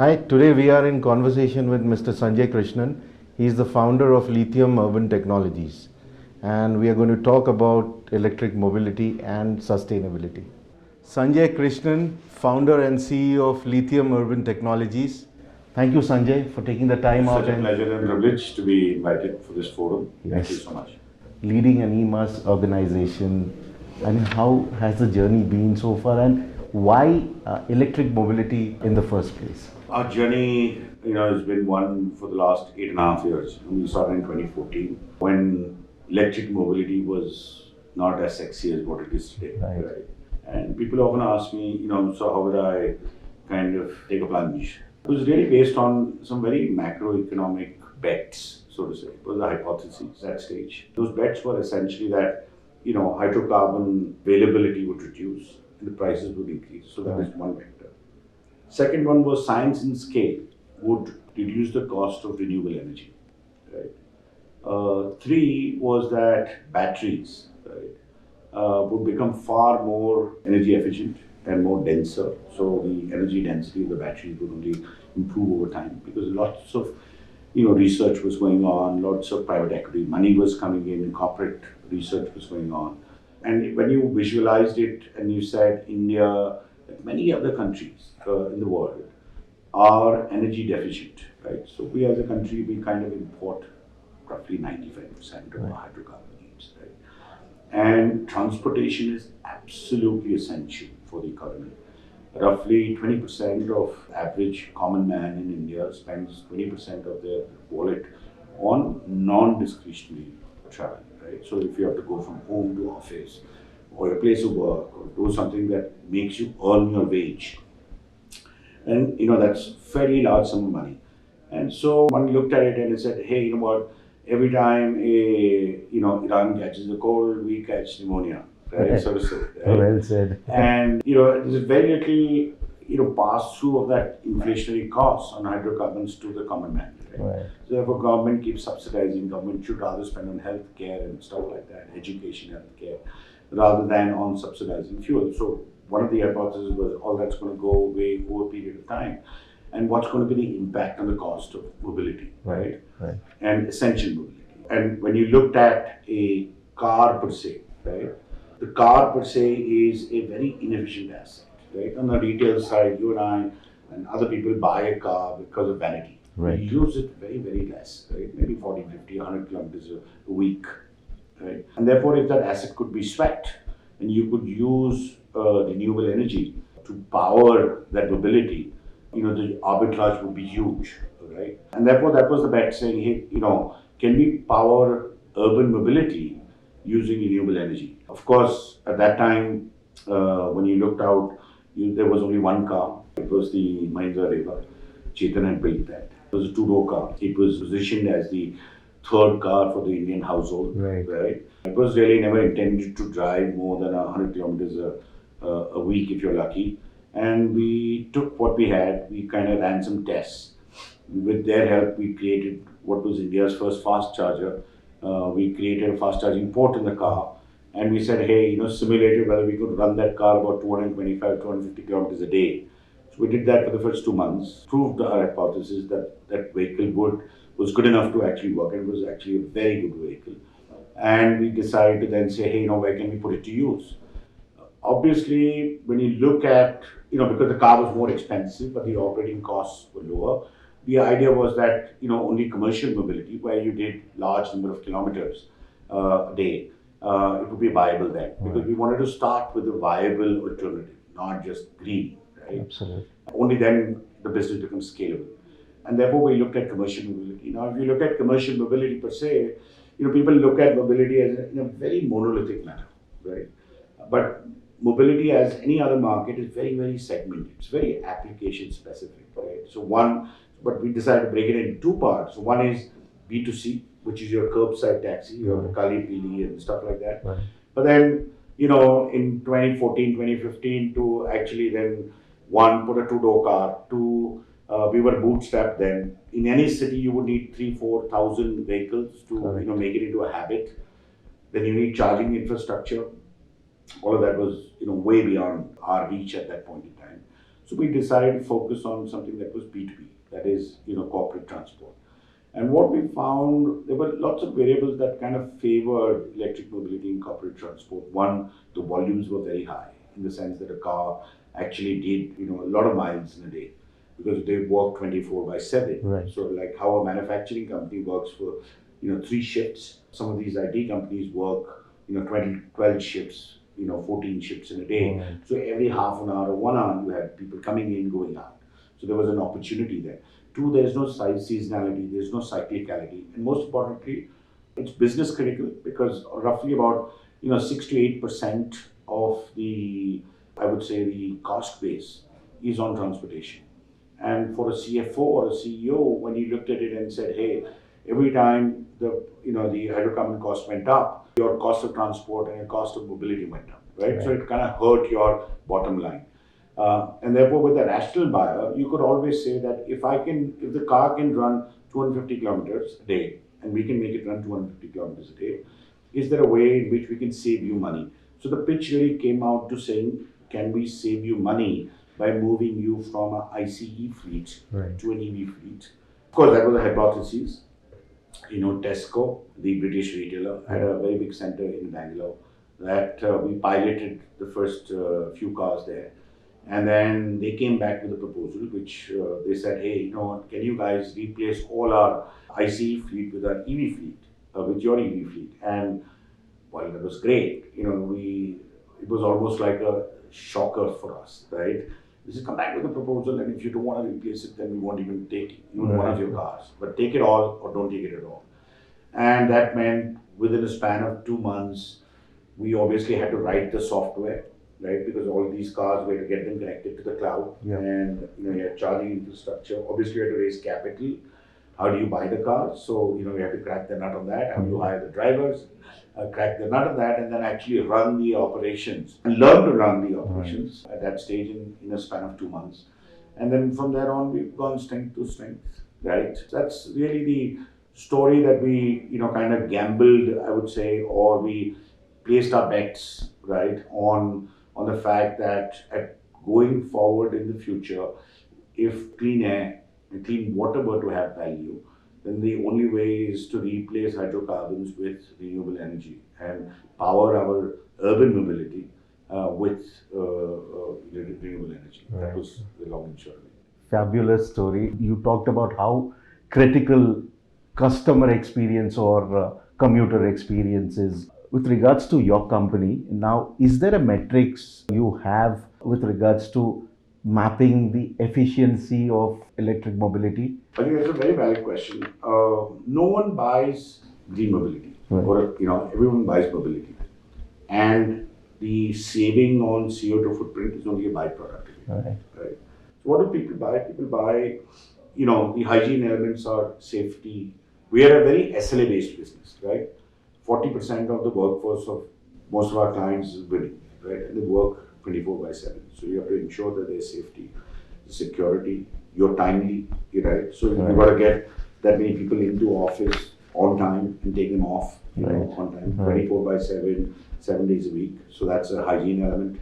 Hi, today we are in conversation with Mr. Sanjay Krishnan. He is the founder of Lithium Urban Technologies, and we are going to talk about electric mobility and sustainability. Sanjay Krishnan, founder and CEO of Lithium Urban Technologies. Thank you, Sanjay, for taking the time It's out such a and pleasure and privilege to be invited for this forum. Thank you so much. leading an e-mass organization. I mean, how has the journey been so far, and why electric mobility in the first place? Our journey, has been one for the last 8.5 years. We started in 2014 when electric mobility was not as sexy as what it is today. Right. And people often ask me, so how would I kind of take a plunge? It was really based on some very macroeconomic bets, so to say. It was a hypothesis at that stage. Those bets were essentially that, hydrocarbon availability would reduce and the prices would increase. So that was one vector. Second one was science and scale would reduce the cost of renewable energy. Right. Three was that batteries, would become far more energy efficient and more denser. So the energy density of the batteries would only improve over time because lots of research was going on, lots of private equity money was coming in, corporate research was going on. And when you visualized it and you said India, like many other countries in the world, are energy deficient, right? So we as a country, we kind of import roughly 95% of our hydrocarbon needs, right? And transportation is absolutely essential for the economy. Roughly 20% of average common man in India spends 20% of their wallet on non-discretionary travel, right? So if you have to go from home to office or your place of work or do something that makes you earn your wage, and that's fairly large sum of money. And so one looked at it and it said, hey, you know what? Every time Iran catches a cold, we catch pneumonia, right? So to say. Right? Well said. And there's very little pass through of that inflationary cost on hydrocarbons to the common man. Right? So therefore, government keeps subsidizing. Government should rather spend on healthcare and stuff like that, education, healthcare, rather than on subsidizing fuel. So one of the hypotheses was all that's going to go away over a period of time. And what's going to be the impact on the cost of mobility, right? And essential mobility. And when you looked at a car per se, right? The car per se is a very inefficient asset, right? On the retail side, you and I and other people buy a car because of vanity. Right. We use it very, very less, right? Maybe 40, 50, 100 kilometers a week, right? And therefore, if that asset could be swept and you could use renewable energy to power that mobility, the arbitrage would be huge, right? And therefore, that was the bet saying, hey, can we power urban mobility using renewable energy? Of course, at that time, when you looked out, there was only one car. It was the Mahindra Reva. Chetan had built that. It was a two-door car. It was positioned as the third car for the Indian household, right? It was really never intended to drive more than 100 kilometers a week if you're lucky. And we took what we had, we kind of ran some tests. With their help, we created what was India's first fast charger. We created a fast charging port in the car. And we said, hey, simulated whether we could run that car about 225, 250 kilometers a day. So we did that for the first 2 months, proved our hypothesis that that vehicle was good enough to actually work. And it was actually a very good vehicle. And we decided to then say, hey, where can we put it to use? Obviously, when you look at, because the car was more expensive, but the operating costs were lower, the idea was that, only commercial mobility, where you did large number of kilometers a day, it would be viable then. Because we wanted to start with a viable alternative, not just green, right? Absolutely. Only then the business becomes scalable. And therefore, we looked at commercial mobility. Now, if you look at commercial mobility per se, people look at mobility as in a very monolithic manner, right? But mobility, as any other market, is very, very segmented. It's very application specific, right? But we decided to break it into two parts. So one is B2C, which is your curbside taxi, your Kali Pili and stuff like that. Right. But then, in 2014, 2015, to actually then put a two-door car, we were bootstrapped then. In any city, you would need 3,000-4,000 vehicles to make it into a habit. Then you need charging infrastructure. All of that was way beyond our reach at that point in time. So we decided to focus on something that was B2B, that is, corporate transport. And what we found, there were lots of variables that kind of favored electric mobility in corporate transport. One, the volumes were very high in the sense that a car actually did, a lot of miles in a day because they work 24/7. Right. So like how a manufacturing company works for, 3 shifts. Some of these IT companies work, 12 shifts, 14 shifts in a day. Right. So every half an hour or 1 hour, you had people coming in, going out. So there was an opportunity there. Two, there's no seasonality, there's no cyclicality, and most importantly, it's business critical because roughly about 6 to 8% of the, I would say, the cost base is on transportation. And for a CFO or a CEO, when he looked at it and said, "Hey, every time the hydrocarbon cost went up, your cost of transport and your cost of mobility went up, right? So it kind of hurt your bottom line." And therefore, with a rational buyer, you could always say that if the car can run 250 kilometers a day, and we can make it run 250 kilometers a day, is there a way in which we can save you money? So the pitch really came out to saying, can we save you money by moving you from an ICE fleet to an EV fleet? Of course, that was a hypothesis. Tesco, the British retailer, had a very big center in Bangalore that we piloted the first few cars there. And then they came back with a proposal which they said, "Hey, can you guys replace all our ICE fleet with our EV fleet, with your EV fleet?" And while that was great, it was almost like a shocker for us, right? They said, "Come back with a proposal, and if you don't want to replace it, then we won't even take even one of your cars. But take it all or don't take it at all." And that meant within a span of 2 months, we obviously had to write the software, right? Because all these cars, we had to get them connected to the cloud, and you had charging infrastructure. Obviously, you had to raise capital. How do you buy the cars? So you have to crack the nut on that. How do you hire the drivers? Crack the nut on that, and then actually run the operations and learn to run the operations at that stage in a span of 2 months. And then from there on, we've gone strength to strength, right? That's really the story that we kind of gambled, I would say, or we placed our bets, right, on the fact that going forward in the future, if clean air and clean water were to have value, then the only way is to replace hydrocarbons with renewable energy and power our urban mobility with renewable energy. Right. That was the long and short of it. Fabulous story. You talked about how critical customer experience or commuter experience is. With regards to your company, now, is there a metrics you have with regards to mapping the efficiency of electric mobility? I think that's a very valid question. No one buys green mobility, or everyone buys mobility, and the saving on CO2 footprint is only a byproduct. Right. So what do people buy? People buy, the hygiene elements are safety. We are a very SLA-based business, right? 40% of the workforce of most of our clients is women, right? And they work 24/7. So you have to ensure that there's safety, security, you're timely, right? So you've got to get that many people into office on time and take them off, on time, 24/7, 7 days a week. So that's a hygiene element.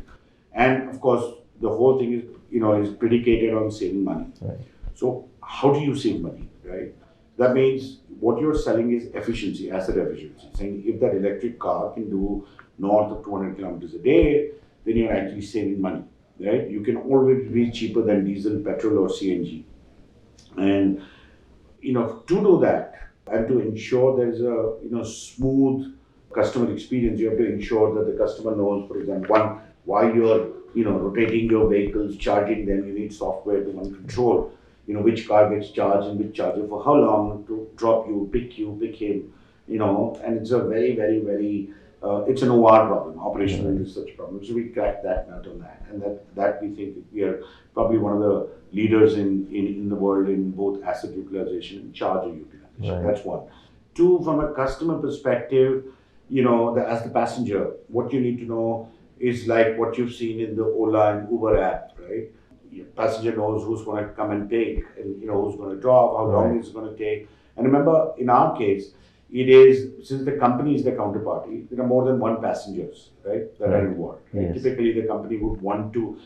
And of course, the whole thing is predicated on saving money. Right. So how do you save money, right? That means what you're selling is efficiency, asset efficiency. Saying if that electric car can do north of 200 kilometers a day, then you're actually saving money, right? You can always be cheaper than diesel, petrol, or CNG. And to do that and to ensure there's a smooth customer experience, you have to ensure that the customer knows, for example, why you're rotating your vehicles, charging them. You need software to control which car gets charged and which charger for how long, to drop you, pick him, and it's a very, very, very, it's an OR problem, operational research problem. So we crack that nut on that. And that we think we are probably one of the leaders in the world in both asset utilization and charger utilization. That's one. Two, from a customer perspective, as the passenger, what you need to know is like what you've seen in the Ola and Uber app, right? Your passenger knows who's going to come and take, and who's going to drop, how long it's going to take. And remember, in our case, it is, since the company is the counterparty, there are more than one passengers, right, that are involved. Right? Typically, the company would want to,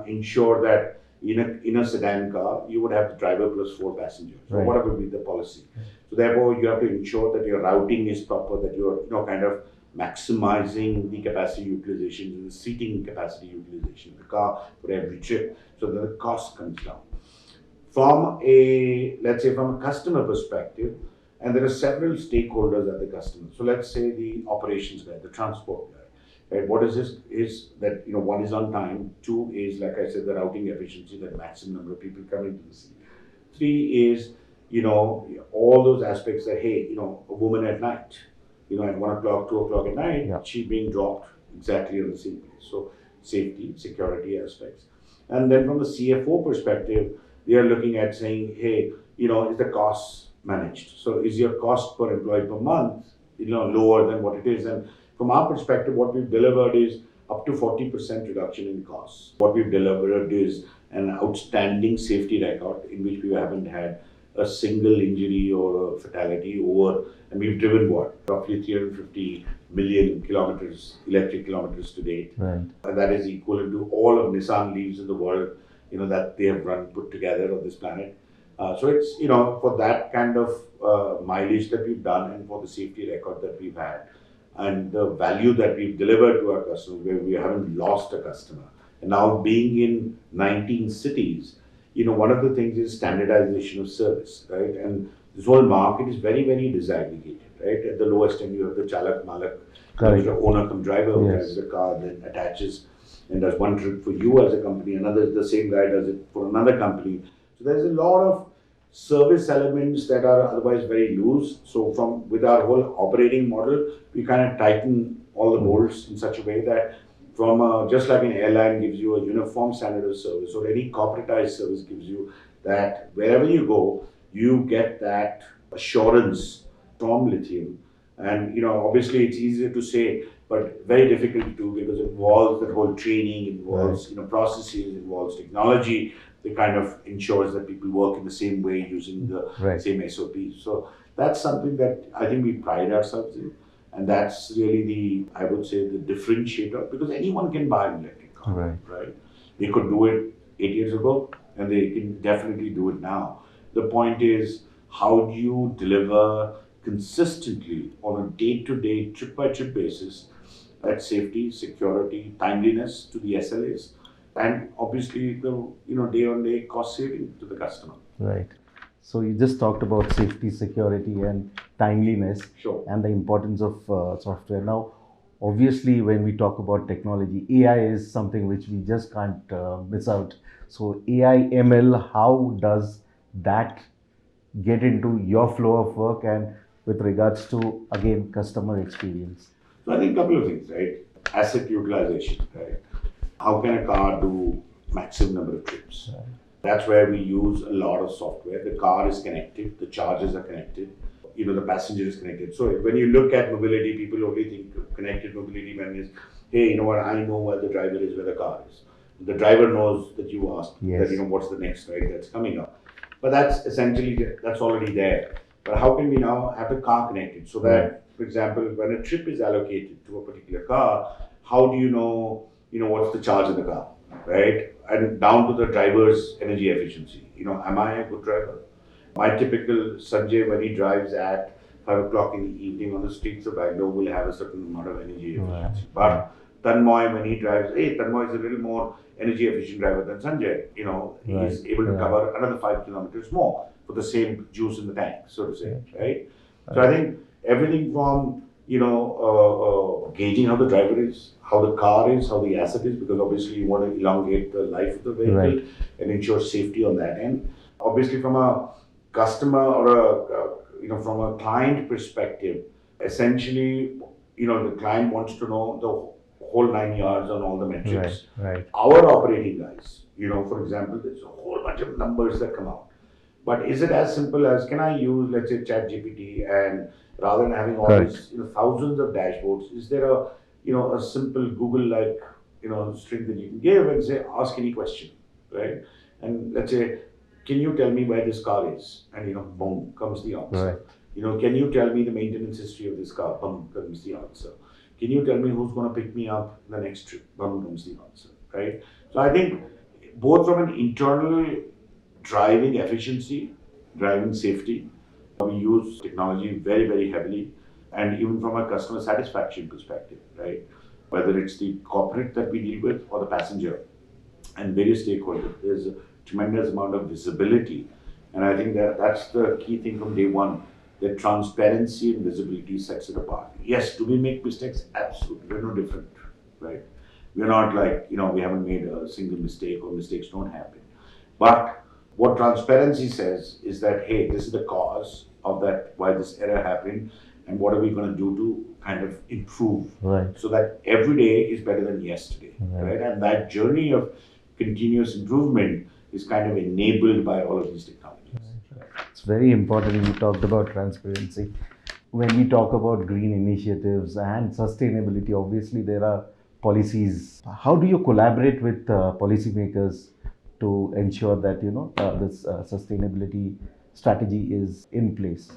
ensure that in a sedan car, you would have the driver plus 4 passengers. So Right. what would be the policy? So therefore, you have to ensure that your routing is proper, that you're kind of maximizing the capacity utilization, the seating capacity utilization of the car for every trip, so that the cost comes down. From a, let's say, from a customer perspective, and there are several stakeholders at the customer. So let's say the operations guy, the transport guy, right? What is this? Is that, one is on time, two is, like I said, the routing efficiency, that maximum number of people coming to the scene. Three is, all those aspects that, hey, a woman at night, at 1 o'clock, 2 o'clock at night, Yeah. she being dropped exactly on the same place. So safety, security aspects. And then from the CFO perspective, they are looking at saying, hey, is the cost managed? So is your cost per employee per month, lower than what it is? And from our perspective, what we've delivered is up to 40% reduction in costs. What we've delivered is an outstanding safety record in which we haven't had a single injury or a fatality over, and we've driven roughly 350 million kilometers, electric kilometers to date. Right. And that is equivalent to all of Nissan Leafs in the world, that they have put together on this planet. So it's, for that kind of mileage that we've done, and for the safety record that we've had, and the value that we've delivered to our customers, where we haven't lost a customer. And now being in 19 cities, one of the things is standardization of service, right? And this whole market is very, very disaggregated, right? At the lowest end, you have the Chalak Malak, Correct. the owner come driver who Yes. drives the car, then attaches and does one trip for you as a company, the same guy does it for another company. So there's a lot of service elements that are otherwise very loose. So with our whole operating model, we kind of tighten all the bolts in such a way that just like an airline gives you a uniform standard of service, or any corporatized service gives you that wherever you go, you get that assurance from Lithium. And obviously it's easier to say, but very difficult to do, because it involves that whole training, involves processes, involves technology. That kind of ensures that people work in the same way using the same SOPs. So that's something that I think we pride ourselves in, and that's really I would say, the differentiator, because anyone can buy an electric car, right? They could do it 8 years ago, and they can definitely do it now. The point is, how do you deliver consistently on a day-to-day, trip-by-trip basis that safety, security, timeliness to the SLAs, and obviously the day-on-day cost saving to the customer. Right. So you just talked about safety, security, and timeliness, Sure. and the importance of software. Now, obviously, when we talk about technology, AI is something which we just can't miss out. So AI, ML, how does that get into your flow of work, and with regards to, again, customer experience? So I think a couple of things, right? Asset utilization, right? How can a car do maximum number of trips? Right. That's where we use a lot of software. The car is connected, the chargers are connected, the passenger is connected. So when you look at mobility, people only think of connected mobility when it's, hey, you know what, I know where the driver is, where the car is. The driver knows that you asked, Yes. that what's the next ride that's coming up. But that's essentially, that's already there. But how can we now have the car connected so that, for example, when a trip is allocated to a particular car, how do you know what's the charge of the car, right? And down to the driver's energy efficiency. Am I a good driver? My typical Sanjay, when he drives at 5 o'clock in the evening on the streets of Bangalore, will have a certain amount of energy efficiency. But Tanmoy, when he drives, Tanmoy is a little more energy efficient driver than Sanjay. He's able to cover another 5 kilometers more for the same juice in the tank, so to say, right? So I think everything from gauging how the driver is, how the car is, how the asset is, because obviously you want to elongate the life of the vehicle and ensure safety on that end. Obviously, from a customer or from a client perspective, essentially, the client wants to know the whole 9 yards on all the metrics. Right. Our operating guys, for example, there's a whole bunch of numbers that come out. But is it as simple as, can I use, let's say, ChatGPT, and rather than having all these thousands of dashboards, is there a simple Google-like string that you can give and say, ask any question, right? And let's say, can you tell me where this car is? And boom, comes the answer. Can you tell me the maintenance history of this car? Boom, comes the answer. Can you tell me who's going to pick me up in the next trip? Boom, comes the answer, right? So I think both from an internal driving efficiency, driving safety. We use technology very, very heavily, and even from a customer satisfaction perspective, right? Whether it's the corporate that we deal with or the passenger and various stakeholders, there's a tremendous amount of visibility. And I think that that's the key thing from day one, that transparency and visibility sets it apart. Yes, do we make mistakes? Absolutely. We're no different, right? We're not like, we haven't made a single mistake or mistakes don't happen. But what transparency says is that, hey, this is the cause of that, why this error happened, and what are we going to do to kind of improve, Right. so that every day is better than yesterday, Right. right? And that journey of continuous improvement is kind of enabled by all of these technologies. It's very important. You talked about transparency. When we talk about green initiatives and sustainability, obviously there are policies. How do you collaborate with policymakers to ensure that this sustainability strategy is in place?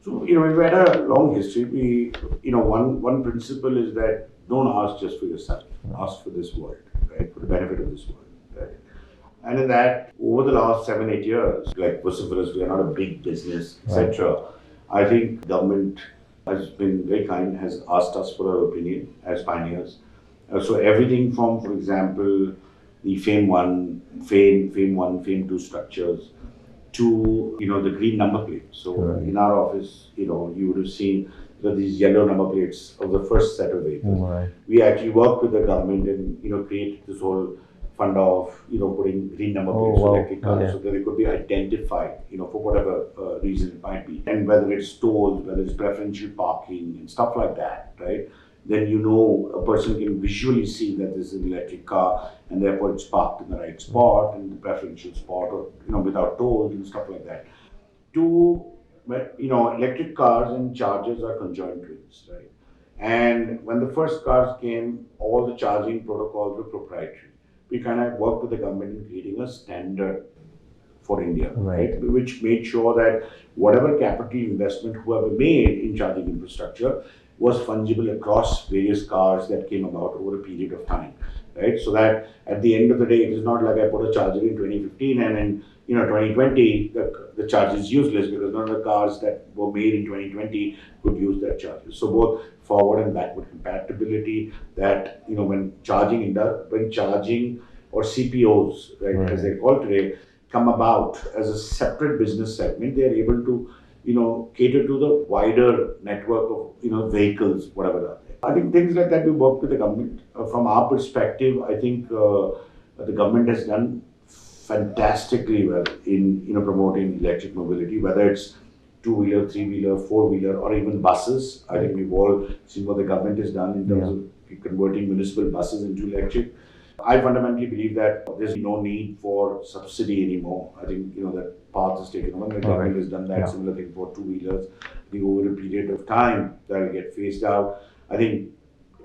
So, we've had a long history. One principle is that don't ask just for yourself, ask for this world, right? For the benefit of this world, right? And in that, over the last 7-8 years, like vociferous, we are not a big business, etc. I think government has been very kind, has asked us for our opinion as pioneers. So everything from, for example, the Fame 2 structures, to the green number plate. So in our office, you would have seen that these yellow number plates of the first set of vehicles. Right. We actually worked with the government and created this whole fund of putting green number plates for electric cars, so that they could be identified for whatever reason it might be, and whether it's tolls, whether it's preferential parking and stuff like that, right? Then a person can visually see that this is an electric car, and therefore it's parked in the right spot and the preferential spot, or without tolls and stuff like that. Electric cars and chargers are conjoined twins, right? And when the first cars came, all the charging protocols were proprietary. We kind of worked with the government in creating a standard for India, right? Which made sure that whatever capital investment whoever made in charging infrastructure was fungible across various cars that came about over a period of time, right? So that at the end of the day, it is not like I put a charger in 2015 and in 2020 the charge is useless, because none of the cars that were made in 2020 could use that charger. So both forward and backward compatibility, that when charging or CPOs, right, as they're called today, come about as a separate business segment, they are able to cater to the wider network of vehicles, whatever are there. I think things like that we work with the government. From our perspective, I think the government has done fantastically well in promoting electric mobility, whether it's two-wheeler, three-wheeler, four-wheeler, or even buses. I think we've all seen what the government has done in terms of converting municipal buses into electric. I fundamentally believe that there's no need for subsidy anymore. I think that path is taken over. The government has done that similar thing for two-wheelers. I think over a period of time that will get phased out. I think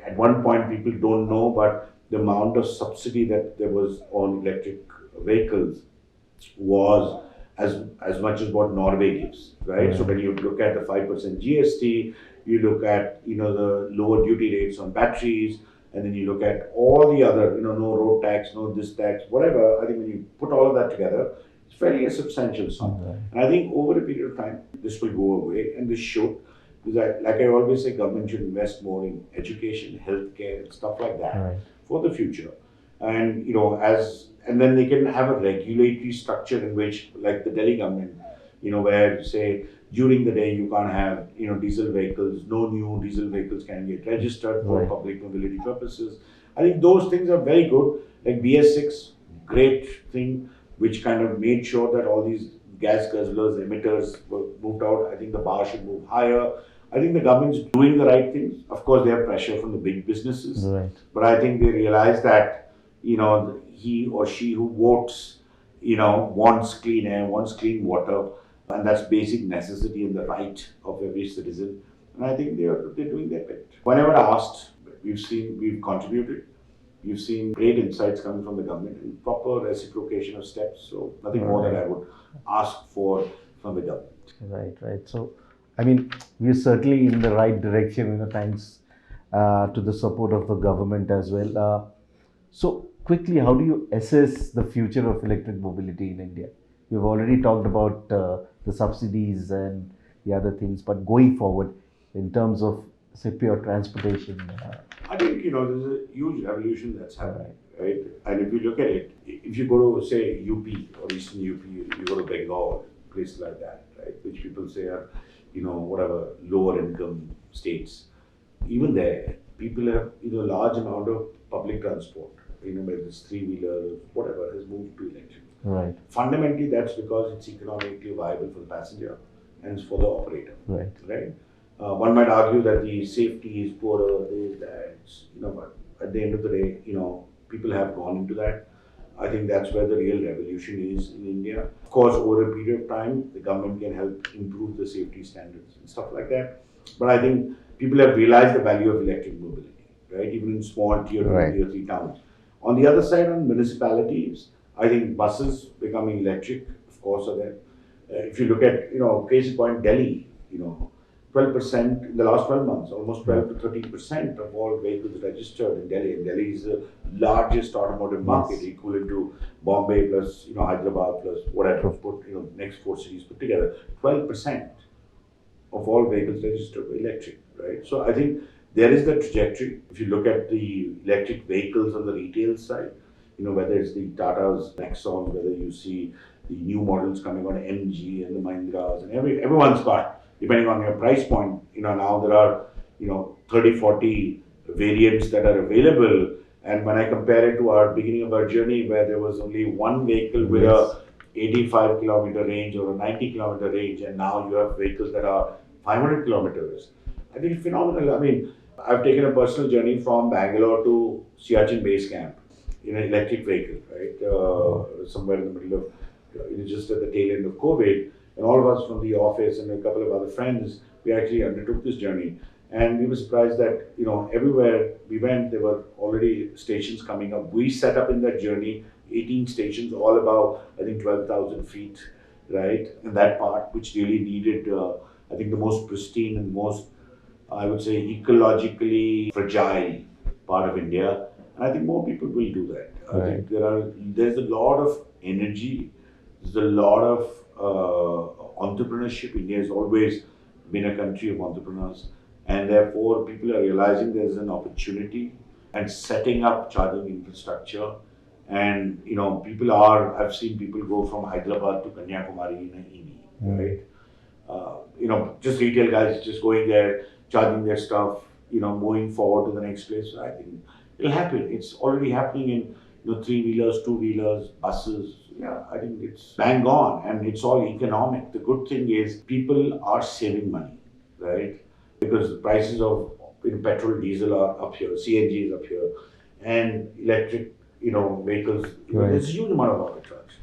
at one point people don't know, but the amount of subsidy that there was on electric vehicles was as much as what Norway gives, right? So when you look at the 5% GST, you look at the lower duty rates on batteries, and then you look at all the other, no road tax, no this tax, whatever. I think when you put all of that together, it's fairly a substantial sum. And I think over a period of time, this will go away, and this should. Because like I always say, government should invest more in education, healthcare, and stuff like that for the future. And and then they can have a regulatory structure in which, like the Delhi government, where say during the day you can't have diesel vehicles, no new diesel vehicles can get registered for public mobility purposes. I think those things are very good. Like BS6, great thing, which kind of made sure that all these gas guzzlers, emitters were moved out. I think the bar should move higher. I think the government's doing the right things. Of course, they have pressure from the big businesses, but I think they realize that he or she who votes, wants clean air, wants clean water, and that's basic necessity and the right of every citizen. And I think they're doing their bit. Whenever asked, we've contributed. We've seen great insights coming from the government and proper reciprocation of steps. So nothing more that I would ask for from the government. Right. So, I mean, we're certainly in the right direction, thanks to the support of the government as well. So, quickly, how do you assess the future of electric mobility in India? You've already talked about the subsidies and the other things, but going forward, in terms of, say, pure transportation. I think, there's a huge revolution that's happening, right? And if you look at it, if you go to, say, UP or Eastern UP, you go to Bengal, places like that, right? Which people say are, whatever, lower income states. Even there, people have, large amount of public transport, whether it's three-wheeler, whatever, has moved to electric. Right. Fundamentally, that's because it's economically viable for the passenger and it's for the operator. Right. Right. One might argue that the safety is poorer, this, that, but at the end of the day, people have gone into that. I think that's where the real revolution is in India. Of course, over a period of time, the government can help improve the safety standards and stuff like that. But I think people have realized the value of electric mobility, right? Even in small tier 2, tier 3 towns. On the other side, on municipalities, I think buses becoming electric, of course, are there. If you look at, case in point, Delhi, 12% in the last 12 months, almost 12 to 13% of all vehicles registered in Delhi. And Delhi is the largest automotive market, equivalent to Bombay plus, Hyderabad plus whatever, put, next 4 cities put together. 12% of all vehicles registered were electric, right? So I think there is the trajectory. If you look at the electric vehicles on the retail side, whether it's the Tata's Nexon, whether you see the new models coming on MG and the Mahindras, and everyone's got, depending on your price point, now there are, 30, 40 variants that are available. And when I compare it to our beginning of our journey, where there was only one vehicle with a 85 kilometer range or a 90 kilometer range, and now you have vehicles that are 500 kilometers. I think it's phenomenal. I mean, I've taken a personal journey from Bangalore to Siachen Base Camp in an electric vehicle, right? Somewhere in the middle of, just at the tail end of COVID. And all of us from the office and a couple of other friends, we actually undertook this journey. And we were surprised that, everywhere we went, there were already stations coming up. We set up in that journey 18 stations, all about, I think, 12,000 feet, right? And that part, which really needed, I think, the most pristine and most, I would say, ecologically fragile part of India. And I think more people will do that. I think there's a lot of energy, there's a lot of entrepreneurship. India has always been a country of entrepreneurs, and therefore people are realizing there's an opportunity and setting up charging infrastructure. And I've seen people go from Hyderabad to Kanyakumari in an EV, right? Just retail guys just going there, charging their stuff, moving forward to the next place. So I think it'll happen. It's already happening in three-wheelers, two-wheelers, buses. Yeah, I think it's bang on, and it's all economic. The good thing is people are saving money, right? Because the prices of petrol, diesel are up here, CNG is up here, and electric, vehicles. There's a huge amount of arbitrage.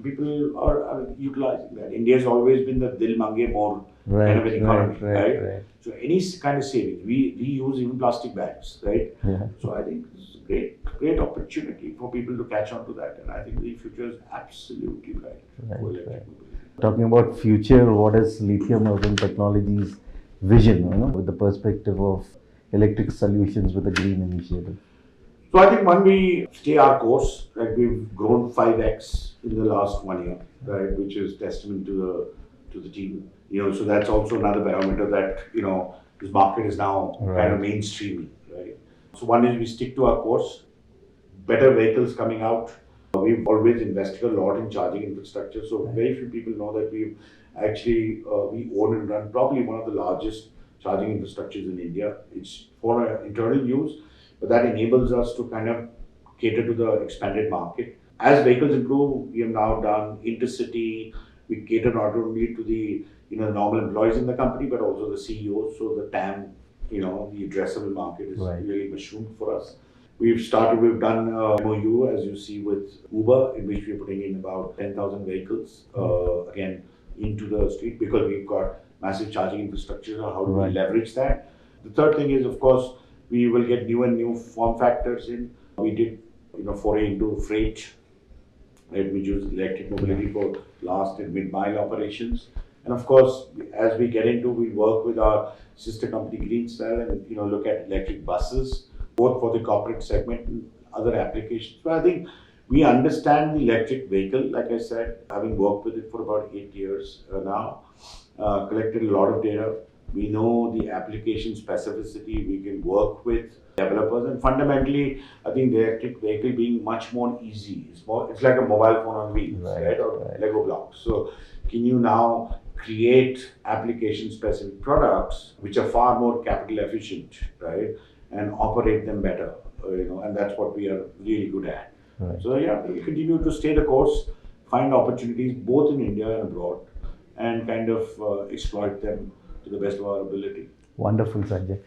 People are utilizing that. India has always been the dil mange more kind of an economy, right? So any kind of saving, we use even plastic bags, right? Yeah. So I think this is a great opportunity for people to catch on to that, and I think the future is absolutely bright for electric mobility. Talking about future, what is Lithium Urban Technologies' vision, with the perspective of electric solutions with a green initiative? So I think when we stay our course, right, we've grown 5x in the last 1 year, right, which is testament to the team. So that's also another barometer that this market is now kind of mainstreaming, right? So one is we stick to our course, better vehicles coming out. We've always invested a lot in charging infrastructure. So very few people know that we've actually we own and run probably one of the largest charging infrastructures in India. It's for our internal use, but that enables us to kind of cater to the expanded market. As vehicles improve, we have now done intercity. We cater not only to the normal employees in the company, but also the CEOs. So the TAM, the addressable market is really mushroomed for us. We've done MOU, as you see, with Uber, in which we're putting in about 10,000 vehicles, again, into the street, because we've got massive charging infrastructure. How do we leverage that? The third thing is, of course, we will get new form factors in. We did, foray into freight, right, which is electric mobility for last and mid-mile operations. And of course, as we get into, we work with our sister company Green Style and look at electric buses, both for the corporate segment. other applications. But I think we understand the electric vehicle, like I said, having worked with it for about 8 years now, collected a lot of data. We know the application specificity. We can work with developers, and fundamentally, I think the electric vehicle being much more easy. It's like a mobile phone on wheels, right? Or Lego blocks. So, can you now create application specific products which are far more capital efficient, right, and operate them better, and that's what we are really good at. Right. So yeah, we continue to stay the course, find opportunities both in India and abroad, and kind of exploit them to the best of our ability. Wonderful, Sanjay.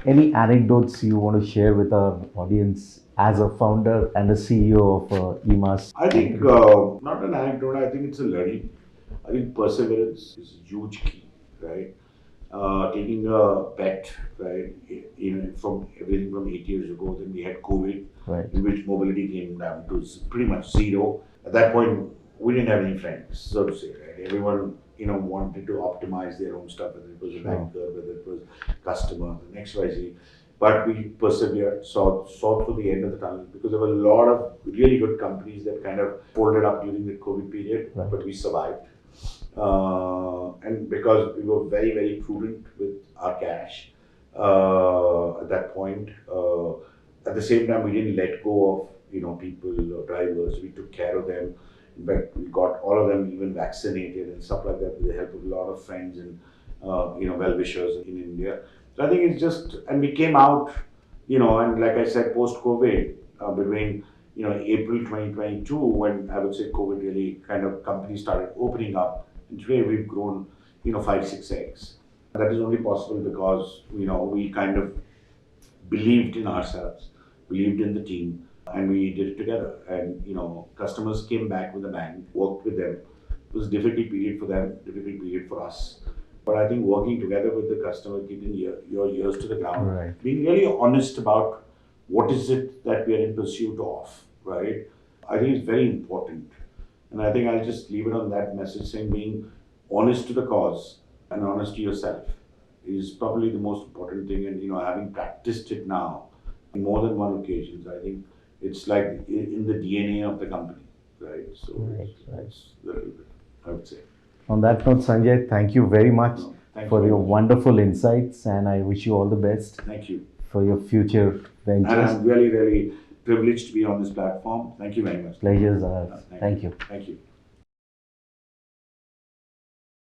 Any anecdotes you want to share with our audience as a founder and a CEO of EMAS? I think not an anecdote. I think it's a learning. I think perseverance is a huge key, right? Taking a bet, right? From everything from 8 years ago, then we had COVID, Right. in which mobility came down to pretty much zero. At that point, we didn't have any friends, so to say, right? Everyone, wanted to optimize their own stuff, whether it was a banker, whether it was customer, the XYZ. But we persevered, saw through the end of the tunnel, because there were a lot of really good companies that kind of folded up during the COVID period, Right. but we survived. And because we were very, very prudent with our cash at that point. At the same time, we didn't let go of people or drivers. We took care of them. In fact, we got all of them even vaccinated and stuff like that with the help of a lot of friends and well-wishers in India. So I think it's just, and we came out, and like I said, post-COVID, between April 2022, when I would say COVID really kind of companies started opening up, and today we've grown 5-6x. That is only possible because we kind of believed in ourselves, believed in the team, and we did it together. And customers came back with a bang, worked with them. It was a difficult period for them, difficult period for us. But I think working together with the customer, keeping your ears to the ground, Right. being really honest about what is it that we are in pursuit of, right? I think it's very important. And I think I'll just leave it on that message, saying being honest to the cause and honest to yourself is probably the most important thing. And having practiced it now on more than one occasions, I think it's like in the DNA of the company, right? So Right. it's a little bit, I would say. On that note, Sanjay, thank you very much Thank for you. your wonderful insights, and I wish you all the best Thank you. for your future And ventures. I'm really, really privileged to be on this platform. Thank you very much. Pleasures are ours. Thank you. Thank you.